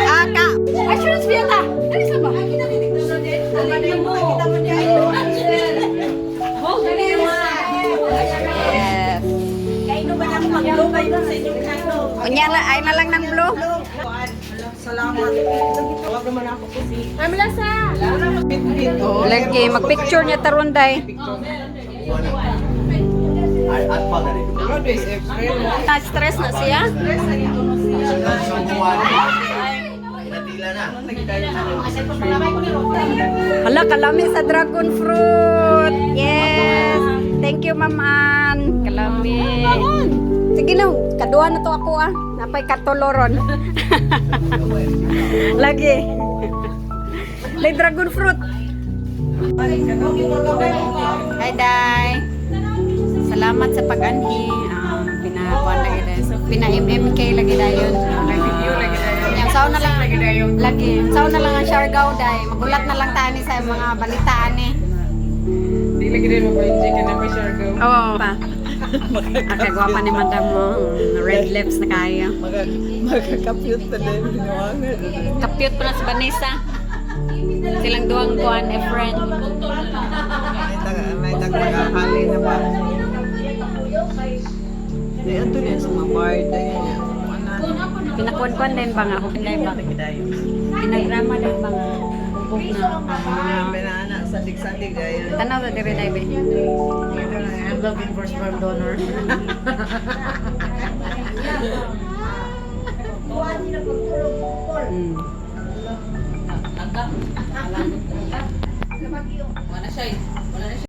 Aka. Assurance Fiesta. Ano sa ba? Kita din dito din. Kita mo din. Yes. Kaino ba nang mag-blow kayo sa inyong ano? Unya la ay na lang ng blue. Salamat. Tawag naman ako kasi. Amlasa. Lagi mag-picture niya taron day. Na-stress na siya. Hala, kalami sa dragon fruit. Yes. Thank you, Ma'am Ann. Kalami. Sige na, kaduha na to ako ah. Napay katoloron. Lagi. Lay dragon fruit. Hi, Day. Salamat sa pag-anhi. Pinakuan lagi Day. So, pina-MMK lagi dayon. Yung sao na lang lagi. Sao na lang ang Siargao Day. Magulat na lang tani sa mga balitaan eh. Di lagi din mag-enjoy ka na pa, Siargao. Oo pa. Akagwapa ni Madam mo. Red lips na kaya. Magka-cute pa din. Kapyot pa na si Vanessa. Silang duwang kuan eh friend. May tagpagkakali na pa. Eh, ito din sa mga bar. Pinakuan-kuan din ba nga ako? Pinagrama din ba nga? Bubog na. Banana sa dig-sadig. Tanaw sa dire Day be. I'm looking for sperm donor. Mm.